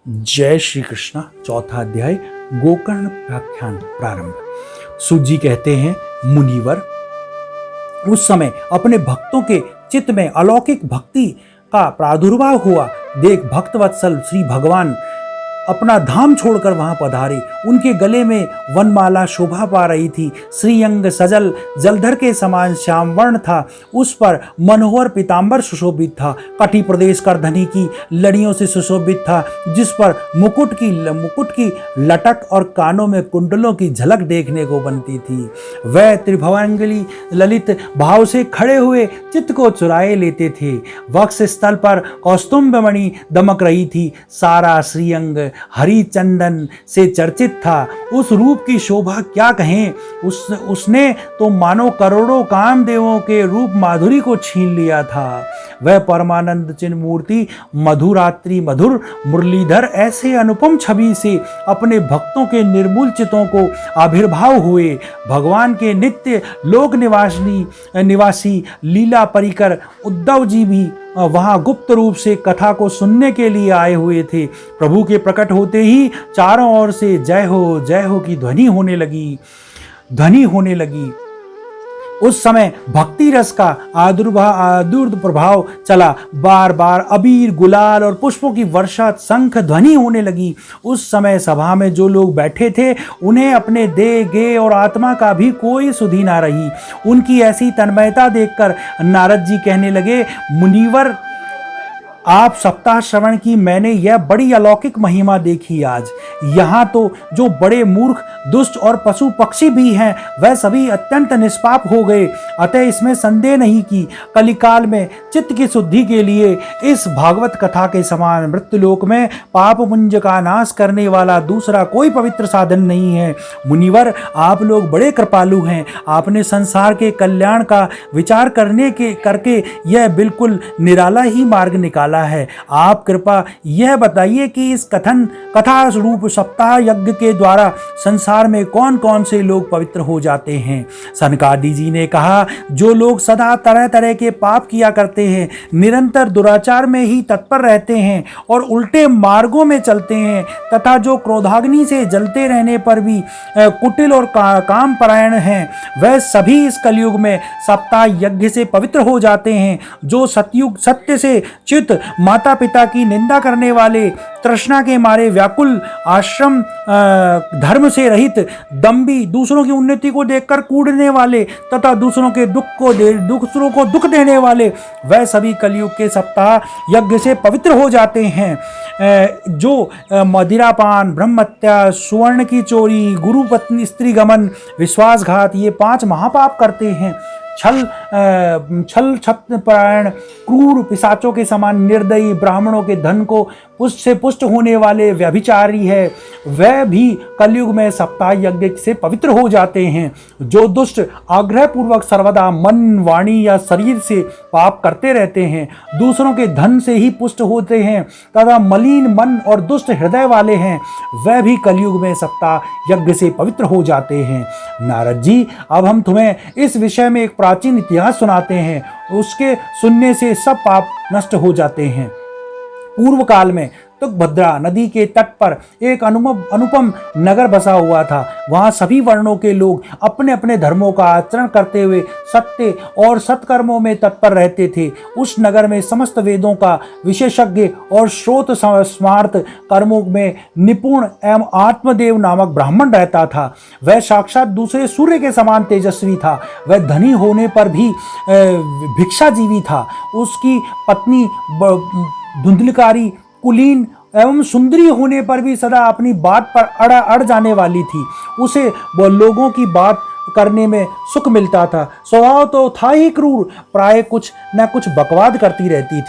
जय श्री कृष्ण। चौथा अध्याय गोकर्ण व्याख्यान प्रारंभ। सूत जी कहते हैं, मुनिवर, उस समय अपने भक्तों के चित्त में अलौकिक भक्ति का प्रादुर्भाव हुआ। देख, भक्तवत्सल श्री भगवान अपना धाम छोड़कर वहां पधारे। उनके गले में वनमाला शोभा पा रही थी। श्रीअंग सजल जलधर के समान श्याम वर्ण था। उस पर मनोहर पीतांबर सुशोभित था। कटी प्रदेश करधनी की लड़ियों से सुशोभित था, जिस पर मुकुट की लटक और कानों में कुंडलों की झलक देखने को बनती थी। वह त्रिभुवनांगली ललित भाव से खड़े हुए चित्त को चुराए लेते थे। वक्ष स्थल पर कौस्तुंभमणि दमक रही थी। सारा श्रीअंग हरि चंदन से चर्चित था। उस रूप की शोभा क्या कहें। उसने तो मानो करोड़ों कामदेवों के रूप माधुरी को छीन लिया था। वह परमानंद चिन्ह मूर्ति मधुरात्रि मधुर मुरलीधर ऐसे अनुपम छवि से अपने भक्तों के निर्मूल चितों को आविर्भाव हुए। भगवान के नित्य लोक निवासी लीला परिकर उद्धव जी भी वहां गुप्त रूप से कथा को सुनने के लिए आए हुए थे। प्रभु के प्रकट होते ही चारों ओर से जय हो की ध्वनि होने लगी। उस समय भक्ति रस का प्रभाव चला। बार बार अबीर गुलाल और पुष्पों की वर्षा शंख ध्वनि होने लगी। उस समय सभा में जो लोग बैठे थे, उन्हें अपने देह गेह और आत्मा का भी कोई सुधि ना रही। उनकी ऐसी तन्मयता देखकर नारद जी कहने लगे, मुनिवर, आप सप्ताह श्रवण की मैंने यह बड़ी अलौकिक महिमा देखी। आज यहाँ तो जो बड़े मूर्ख दुष्ट और पशु पक्षी भी हैं, वह सभी अत्यंत निष्पाप हो गए। अतः इसमें संदेह नहीं कि कलिकाल में चित्त की शुद्धि के लिए इस भागवत कथा के समान मृत्युलोक में पाप पुंज का नाश करने वाला दूसरा कोई पवित्र साधन नहीं है। मुनिवर, आप लोग बड़े कृपालु हैं। आपने संसार के कल्याण का विचार करके यह बिल्कुल निराला ही मार्ग निकाला है। आप कृपा यह बताइए कि इस कथा रूप सप्ताह यज्ञ के द्वारा संसार में कौन कौन से लोग पवित्र हो जाते हैं। सनकादि जी ने कहा, जो लोग सदा तरह तरह के पाप किया करते हैं, निरंतर दुराचार में ही तत्पर रहते हैं और उल्टे मार्गों में चलते हैं, तथा जो क्रोधाग्नि से जलते रहने पर भी कुटिल और काम परायण हैं, वह सभी इस कलयुग में सप्ताह यज्ञ से पवित्र हो जाते हैं। जो सत्य से चित माता पिता की निंदा करने वाले, तृष्णा के मारे व्याकुल, आश्रम धर्म से रहित, दंभी, दूसरों की उन्नति को देखकर कूदने वाले तथा दूसरों को दुख देने वाले, वह सभी कलयुग के सप्ताह यज्ञ से पवित्र हो जाते हैं। जो मदिरापान, ब्रह्महत्या, सुवर्ण की चोरी, गुरु पत्नी स्त्री गमन, विश्वासघात, ये 5 महापाप करते हैं। छल छत्रपरायण, क्रूर, पिशाचों के समान निर्दयी, ब्राह्मणों के धन को पुष्ट होने वाले व्यभिचारी है, वह भी कलयुग में सप्ताह यज्ञ से पवित्र हो जाते हैं। जो दुष्ट आग्रह पूर्वक सर्वदा मन, वाणी या शरीर से पाप करते रहते हैं, दूसरों के धन से ही पुष्ट होते हैं तथा मलिन मन और दुष्ट हृदय वाले हैं, वह भी कलयुग में सप्ताह यज्ञ से पवित्र हो जाते हैं। नारद जी, अब हम तुम्हें इस विषय में एक प्राचीन इतिहास सुनाते हैं। उसके सुनने से सब पाप नष्ट हो जाते हैं। पूर्व काल में तुंगभद्रा नदी के तट पर एक अनुपम नगर बसा हुआ था। वहां सभी वर्णों के लोग अपने अपने धर्मों का आचरण करते हुए सत्य और सत्कर्मों में तत्पर रहते थे। उस नगर में समस्त वेदों का विशेषज्ञ और श्रोत स्मार्त कर्मों में निपुण एवं आत्मदेव नामक ब्राह्मण रहता था। वह साक्षात दूसरे सूर्य के समान तेजस्वी था। वह धनी होने पर भी भिक्षाजीवी था। उसकी पत्नी धुंधलकारी, कुलीन एवं सुंदरी होने पर भी सदा अपनी बात पर अड़ जाने वाली थी। उसे वो लोगों की बात करने में सुख मिलता था। स्वभाव तो था ही क्रूर, प्राय कुछ न कुछ बकवाद करती रहती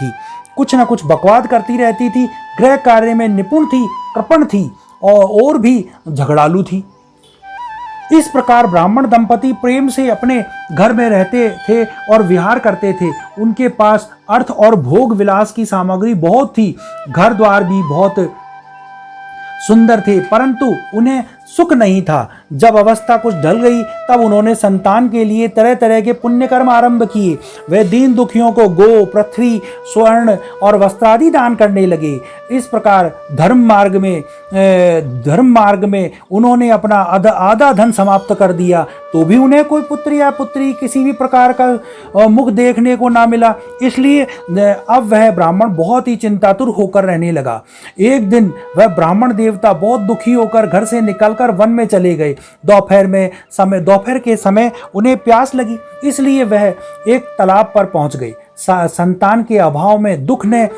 थी। गृह कार्य में निपुण थी, कृपण थी और भी झगड़ालू थी। इस प्रकार ब्राह्मण दंपति प्रेम से अपने घर में रहते थे और विहार करते थे। उनके पास अर्थ और भोग विलास की सामग्री बहुत थी। घर द्वार भी बहुत सुंदर थे, परंतु उन्हें सुख नहीं था। जब अवस्था कुछ ढल गई तब उन्होंने संतान के लिए तरह तरह के पुण्य कर्म आरंभ किए। वे दीन दुखियों को गो, पृथ्वी, स्वर्ण और वस्त्र आदि दान करने लगे। इस प्रकार धर्म मार्ग में उन्होंने अपना आधा धन समाप्त कर दिया, तो भी उन्हें कोई पुत्र या पुत्री किसी भी प्रकार का मुख देखने को ना मिला। इसलिए अब वह ब्राह्मण बहुत ही चिंतातुर होकर रहने लगा। एक दिन वह ब्राह्मण देवता बहुत दुखी होकर घर से निकलकर वन में चले गए। दोपहर के समय उन्हें प्यास लगी, इसलिए वह एक तालाब पर पहुंच गए। संतान के अभाव में दुख ने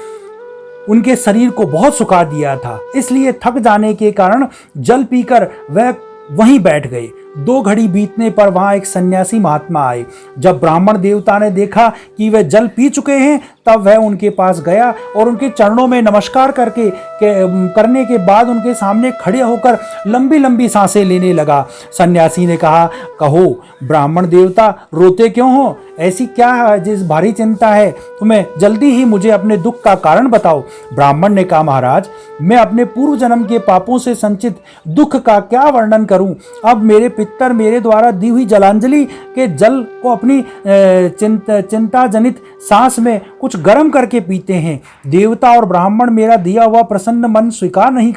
उनके शरीर को बहुत सुखा दिया था, इसलिए थक जाने के कारण जल पीकर वह वहीं बैठ गए। 2 घड़ी बीतने पर वहां एक सन्यासी महात्मा आए। जब ब्राह्मण देवता ने देखा कि वे जल पी चुके हैं, तब वह उनके पास गया और उनके चरणों में नमस्कार करने के बाद उनके सामने खड़े होकर लंबी लंबी सांसें लेने लगा। सन्यासी ने कहा, कहो ब्राह्मण देवता, रोते क्यों हो? ऐसी क्या जिस भारी चिंता है तुम्हें? जल्दी ही मुझे अपने दुख का कारण बताओ। ब्राह्मण ने कहा, महाराज, मैं अपने पूर्व जन्म के पापों से संचित दुख का क्या वर्णन करूं? अब मेरे पितर मेरे द्वारा दी हुई जलांजलि के जल को अपनी चिंता जनित सांस में कुछ गर्म करके पीते हैं। देवता और ब्राह्मण मेरा दिया हुआ प्रसन्न मन से स्वीकार नहीं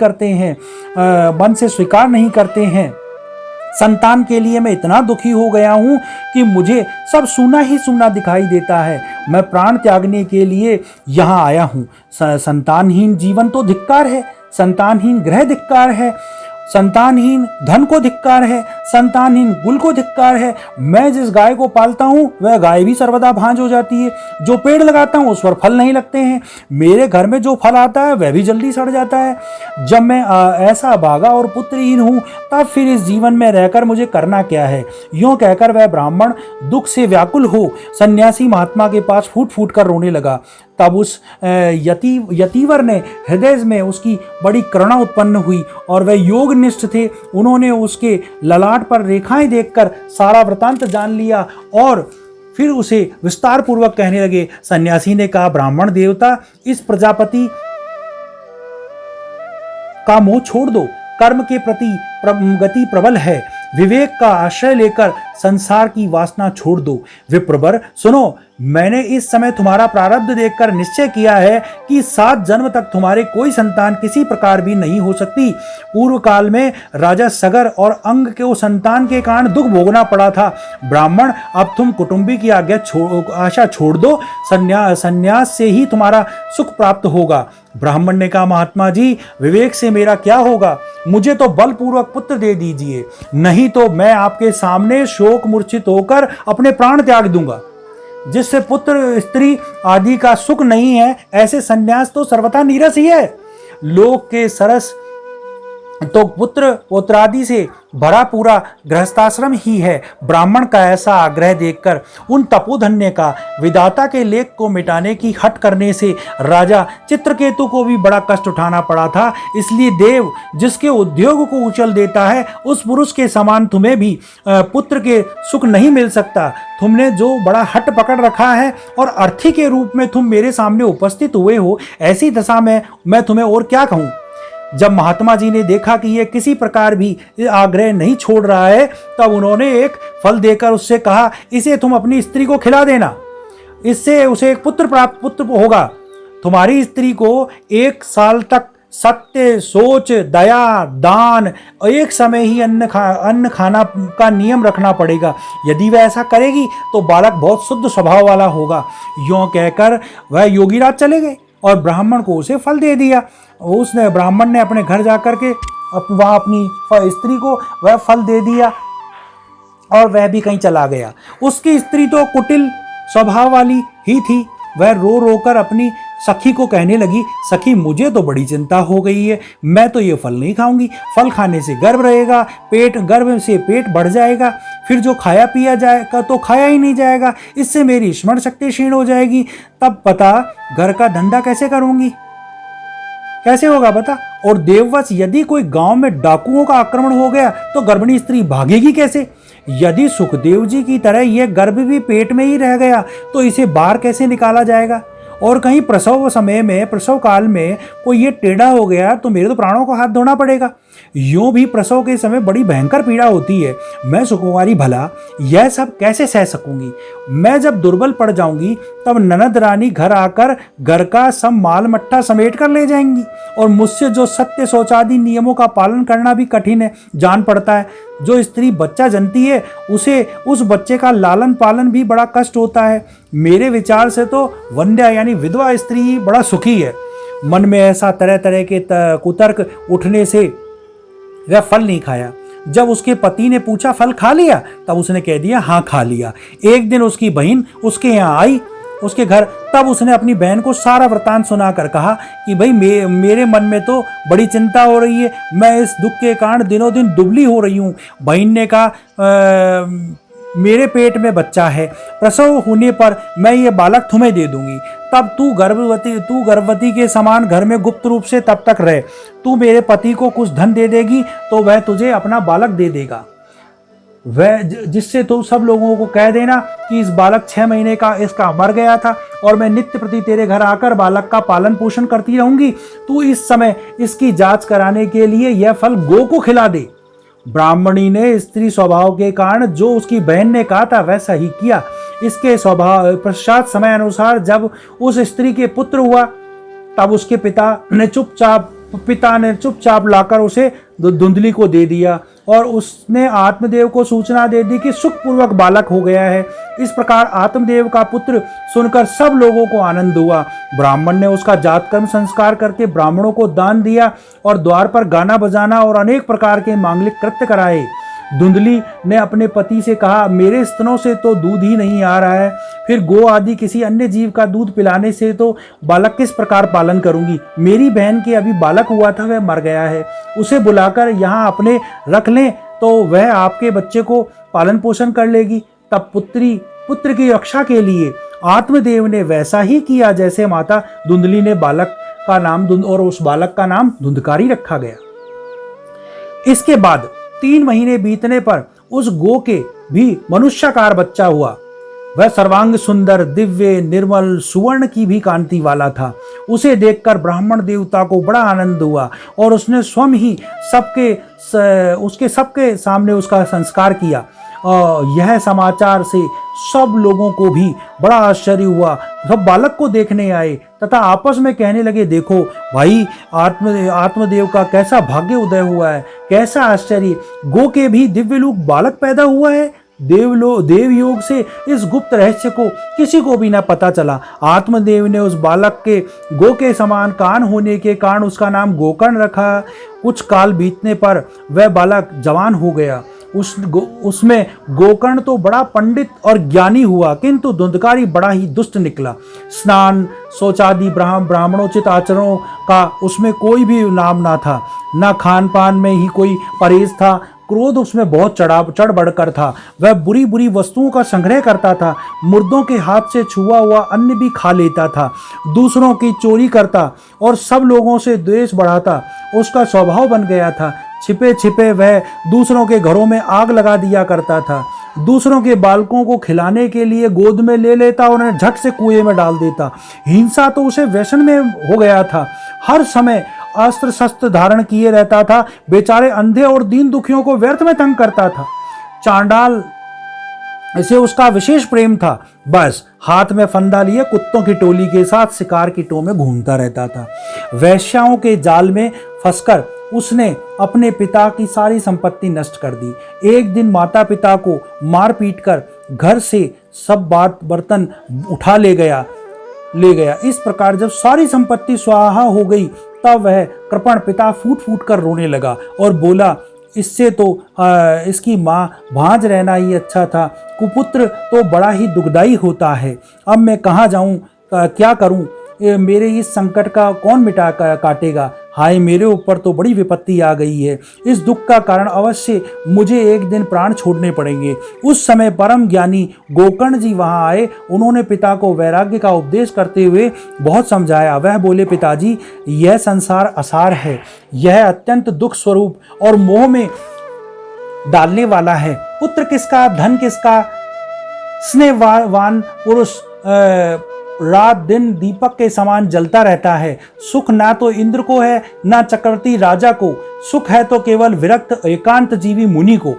करते हैं। संतान के लिए मैं इतना दुखी हो गया हूं कि मुझे सब सूना ही सूना दिखाई देता है। मैं प्राण त्यागने के लिए यहाँ आया हूँ। संतानहीन जीवन तो धिक्कार है, संतानहीन ग्रह धिक्कार है, संतानहीन धन को धिक्कार है, संतानहीन कुल को धिक्कार है। मैं जिस गाय को पालता हूँ वह गाय भी सर्वदा भांज हो जाती है। जो पेड़ लगाता हूँ उस पर फल नहीं लगते हैं। मेरे घर में जो फल आता है वह भी जल्दी सड़ जाता है। जब मैं ऐसा भागा और पुत्रहीन हूँ, तब फिर इस जीवन में रहकर मुझे करना क्या है? यूं कहकर वह ब्राह्मण दुख से व्याकुल हो सन्यासी महात्मा के पास फूट फूट कर रोने लगा। तब उस यतिवर ने हृदय में उसकी बड़ी करुणा उत्पन्न हुई और वह योगनिष्ठ थे। उन्होंने उसके ललाट पर रेखाएं देखकर सारा वृतांत जान लिया और फिर उसे विस्तार पूर्वक कहने लगे। सन्यासी ने कहा, ब्राह्मण देवता, इस प्रजापति का मोह छोड़ दो। कर्म के प्रति गति प्रबल है। विवेक का आश्रय लेकर संसार की वासना छोड़ दो। विप्रवर, सुनो, मैंने इस समय तुम्हारा प्रारब्ध देखकर निश्चय किया है कि 7 जन्म तक तुम्हारे कोई संतान किसी प्रकार भी नहीं हो सकती। पूर्व काल में राजा सगर और अंग के संतान के कारण दुख भोगना पड़ा था। ब्राह्मण, अब तुम कुटुंबी की आशा छोड़ दो। संन्यास से ही तुम्हारा सुख प्राप्त होगा। ब्राह्मण ने कहा, महात्मा जी, विवेक से मेरा क्या होगा? मुझे तो बलपूर्वक पुत्र दे दीजिए, नहीं तो मैं आपके सामने शोक मूर्छित होकर अपने प्राण त्याग दूंगा। जिससे पुत्र स्त्री आदि का सुख नहीं है, ऐसे सन्यास तो सर्वथा नीरस ही है। लोक के सरस तो पुत्र पौत्रादि से भरा पूरा गृहस्थाश्रम ही है। ब्राह्मण का ऐसा आग्रह देखकर उन तपोधन्य का विधाता के लेख को मिटाने की हट करने से राजा चित्रकेतु को भी बड़ा कष्ट उठाना पड़ा था। इसलिए देव जिसके उद्योग को उछल देता है, उस पुरुष के समान तुम्हें भी पुत्र के सुख नहीं मिल सकता। तुमने जो बड़ा हट पकड़ रखा है और अर्थी के रूप में तुम मेरे सामने उपस्थित हुए हो, ऐसी दशा में मैं तुम्हें और क्या कहूँ। जब महात्मा जी ने देखा कि यह किसी प्रकार भी आग्रह नहीं छोड़ रहा है, तब उन्होंने एक फल देकर उससे कहा, इसे तुम अपनी स्त्री को खिला देना, इससे उसे एक पुत्र होगा। तुम्हारी स्त्री को 1 साल तक सत्य, सोच, दया, दान, एक समय ही अन्न खाना का नियम रखना पड़ेगा। यदि वह ऐसा करेगी तो बालक बहुत शुद्ध स्वभाव वाला होगा। यूं कहकर वह योगीराज चले गए और ब्राह्मण को उसे फल दे दिया। ब्राह्मण ने अपने घर जाकर के वहां अपनी स्त्री को वह फल दे दिया और वह भी कहीं चला गया। उसकी स्त्री तो कुटिल स्वभाव वाली ही थी। वह रो रो कर अपनी सखी को कहने लगी, सखी, मुझे तो बड़ी चिंता हो गई है। मैं तो ये फल नहीं खाऊंगी। फल खाने से गर्भ रहेगा, गर्भ से पेट बढ़ जाएगा, फिर जो खाया पिया जाएगा तो खाया ही नहीं जाएगा। इससे मेरी स्मरण शक्ति क्षीण हो जाएगी। तब पता घर का धंधा कैसे करूंगी, कैसे होगा बता। और देववश यदि कोई गांव में डाकुओं का आक्रमण हो गया तो गर्भिणी स्त्री भागेगी कैसे। यदि सुखदेव जी की तरह यह गर्भ भी पेट में ही रह गया तो इसे बाहर कैसे निकाला जाएगा। और कहीं प्रसव काल में कोई ये टेढ़ा हो गया तो मेरे तो प्राणों को हाथ धोना पड़ेगा। यूं भी प्रसव के समय बड़ी भयंकर पीड़ा होती है। मैं सुकुमारी भला यह सब कैसे सह सकूंगी। मैं जब दुर्बल पड़ जाऊंगी तब ननद रानी घर आकर घर का सब माल मट्ठा समेट कर ले जाएंगी और मुझसे जो सत्य शौचादि नियमों का पालन करना भी कठिन है जान पड़ता है। जो स्त्री बच्चा जनती है उसे उस बच्चे का लालन पालन भी बड़ा कष्ट होता है। मेरे विचार से तो वंध्या यानी विधवा स्त्री ही बड़ा सुखी है। मन में ऐसा तरह तरह के कुतर्क उठने से वह फल नहीं खाया। जब उसके पति ने पूछा फल खा लिया, तब उसने कह दिया हाँ खा लिया। एक दिन उसकी बहन उसके यहाँ आई उसके घर, तब उसने अपनी बहन को सारा वृतांत सुनाकर कहा कि भाई मेरे मन में तो बड़ी चिंता हो रही है, मैं इस दुख के कारण दिनों दिन दुबली हो रही हूँ। बहन ने कहा मेरे पेट में बच्चा है, प्रसव होने पर मैं ये बालक तुम्हें दे दूंगी। तब तू गर्भवती के समान घर में गुप्त रूप से तब तक रहे। तू मेरे पति को कुछ धन दे देगी तो वह तुझे अपना बालक दे देगा। वह जिससे तू सब लोगों को कह देना कि इस बालक 6 महीने का इसका मर गया था और मैं नित्य प्रति तेरे घर आकर बालक का पालन पोषण करती रहूंगी। तू इस समय इसकी जांच कराने के लिए यह फल गो को खिला दे। ब्राह्मणी ने स्त्री स्वभाव के कारण जो उसकी बहन ने कहा था वैसा ही किया। इसके स्वभाव पश्चात समय अनुसार जब उस स्त्री के पुत्र हुआ तब उसके पिता ने चुपचाप लाकर उसे धुंधली को दे दिया और उसने आत्मदेव को सूचना दे दी कि सुखपूर्वक बालक हो गया है। इस प्रकार आत्मदेव का पुत्र सुनकर सब लोगों को आनंद हुआ। ब्राह्मण ने उसका जातकर्म संस्कार करके ब्राह्मणों को दान दिया और द्वार पर गाना बजाना और अनेक प्रकार के मांगलिक कृत्य कराए। धुंधली ने अपने पति से कहा मेरे स्तनों से तो दूध ही नहीं आ रहा है, फिर गो आदि किसी अन्य जीव का दूध पिलाने से तो बालक किस प्रकार पालन करूंगी। मेरी बहन के अभी बालक हुआ था वह मर गया है, उसे बुलाकर यहाँ अपने रख लें तो वह आपके बच्चे को पालन पोषण कर लेगी। तब पुत्र की रक्षा के लिए आत्मदेव ने वैसा ही किया जैसे माता धुंधली ने बालक का नाम और उस बालक का नाम धुंधकारी रखा गया। इसके बाद 3 महीने बीतने पर उस गो के भी मनुष्याकार बच्चा हुआ। वह सर्वांग सुंदर, दिव्य, निर्मल, सुवर्ण की भी कांति वाला था। उसे देखकर ब्राह्मण देवता को बड़ा आनंद हुआ और उसने स्वयं ही सबके सामने उसका संस्कार किया। यह समाचार से सब लोगों को भी बड़ा आश्चर्य हुआ। सब बालक को देखने आए तथा आपस में कहने लगे देखो भाई आत्मदेव का कैसा भाग्य उदय हुआ है, कैसा आश्चर्य, गो के भी दिव्य लोक बालक पैदा हुआ है। देव योग से इस गुप्त रहस्य को किसी को भी न पता चला। आत्मदेव ने उस बालक के गो के समान कान होने के कारण उसका नाम गोकर्ण रखा। कुछ काल बीतने पर वह बालक जवान हो गया। उसमें गोकर्ण तो बड़ा पंडित और ज्ञानी हुआ, किंतु धुंधकारी बड़ा ही दुष्ट निकला। स्नान शौचादि ब्राह्मणोचित आचरणों का उसमें कोई भी नाम ना था, न खान पान में ही कोई परहेज था। क्रोध उसमें बहुत चढ़ बढ़कर था। वह बुरी बुरी वस्तुओं का संग्रह करता था, मुर्दों के हाथ से छुआ हुआ अन्न भी खा लेता था, दूसरों की चोरी करता और सब लोगों से द्वेष बढ़ाता उसका स्वभाव बन गया था। छिपे छिपे वह दूसरों के घरों में आग लगा दिया करता था। दूसरों के बालकों को खिलाने के लिए गोद में ले लेता और उन्हें झट से कुएं में डाल देता। हिंसा तो उसे व्यसन में हो गया था। हर समय अस्त्र शस्त्र धारण किए रहता था। बेचारे अंधे और दीन दुखियों को व्यर्थ में तंग करता था। चांडाल इसे उसका विशेष प्रेम था। बस हाथ में फंदा लिए कुत्तों की टोली के साथ शिकार की टो में घूमता रहता था। वैश्याओं के जाल में फंसकर उसने अपने पिता की सारी संपत्ति नष्ट कर दी। एक दिन माता पिता को मार पीट कर घर से सब बर्तन उठा ले गया। इस प्रकार जब सारी संपत्ति स्वाहा हो गई तब वह कृपण पिता फूट फूट कर रोने लगा और बोला इससे तो इसकी माँ भांज रहना ही अच्छा था। कुपुत्र तो बड़ा ही दुखदाई होता है। अब मैं कहाँ जाऊँ, क्या करूँ? मेरे इस संकट का कौन मिटा काटेगा? हाय मेरे ऊपर तो बड़ी विपत्ति आ गई है। इस दुख का कारण अवश्य मुझे एक दिन प्राण छोड़ने पड़ेंगे। उस समय परम ज्ञानी गोकर्ण जी वहां आए। उन्होंने पिता को वैराग्य का उपदेश करते हुए बहुत समझाया। वह बोले पिताजी यह संसार असार है, यह अत्यंत दुख स्वरूप और मोह में डालने वाला है। पुत्र किसका, धन किसका, स्नेहवान पुरुष रात दिन दीपक के समान जलता रहता है। सुख ना तो इंद्र को है ना चक्रवर्ती राजा को, सुख है तो केवल विरक्त एकांत जीवी मुनि को।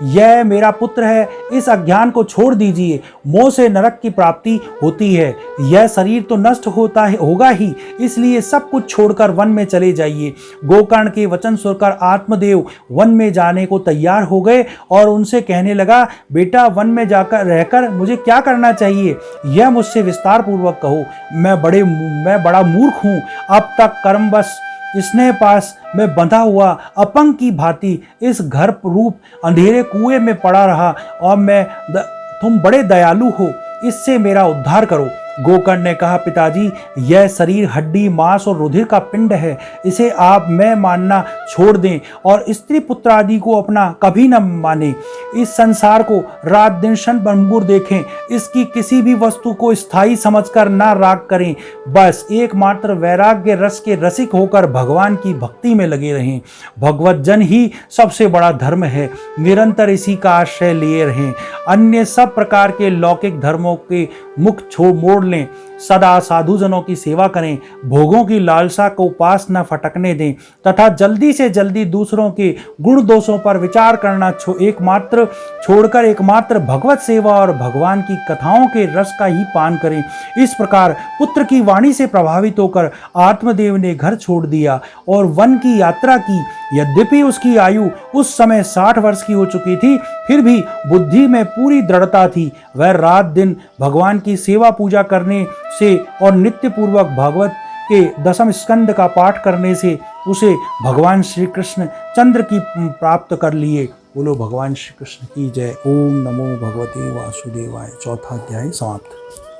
यह मेरा पुत्र है, इस अज्ञान को छोड़ दीजिए, मोह से नरक की प्राप्ति होती है। यह शरीर तो नष्ट होता है होगा ही, इसलिए सब कुछ छोड़कर वन में चले जाइए। गोकर्ण के वचन सुनकर आत्मदेव वन में जाने को तैयार हो गए और उनसे कहने लगा, बेटा वन में जाकर रहकर मुझे क्या करना चाहिए, यह मुझसे विस्तार पूर्वक कहो। मैं बड़ा मूर्ख हूँ, अब तक कर्मवश स्नेह पास में बंधा हुआ अपंग की भांति इस घर रूप अंधेरे कुएं में पड़ा रहा और तुम बड़े दयालु हो, इससे मेरा उद्धार करो। गोकर्ण ने कहा, पिताजी यह शरीर हड्डी मांस और रुधिर का पिंड है, इसे आप मैं मानना छोड़ दें और स्त्री पुत्र आदि को अपना कभी न माने। इस संसार को रात दिन क्षण भंगुर देखें, इसकी किसी भी वस्तु को स्थायी समझकर ना राग करें, बस एकमात्र वैराग्य रस के रसिक होकर भगवान की भक्ति में लगे रहें। भगवत जन ही सबसे बड़ा धर्म है, निरंतर इसी का आश्रय लिए रहें। अन्य सब प्रकार के लौकिक धर्मों के मुख मोड़ लें, सदा साधुजनों की सेवा करें, भोगों की लालसा को पास न फटकने दें तथा जल्दी से जल्दी दूसरों के गुण दोषों पर विचार करना छोड़कर एकमात्र भगवत सेवा और भगवान की कथाओं के रस का ही पान करें। इस प्रकार पुत्र की वाणी से प्रभावित होकर आत्मदेव ने घर छोड़ दिया और वन की यात्रा की। यद्यपि उसकी आयु उस समय 60 वर्ष की हो चुकी थी, फिर भी बुद्धि में पूरी दृढ़ता थी। वह रात दिन भगवान की सेवा पूजा करने से और नित्य पूर्वक भागवत के 10वें स्कंद का पाठ करने से उसे भगवान श्री कृष्ण चंद्र की प्राप्त कर लिए। बोलो भगवान श्री कृष्ण की जय। ओम नमो भगवते वासुदेवाय। चौथा अध्याय समाप्त।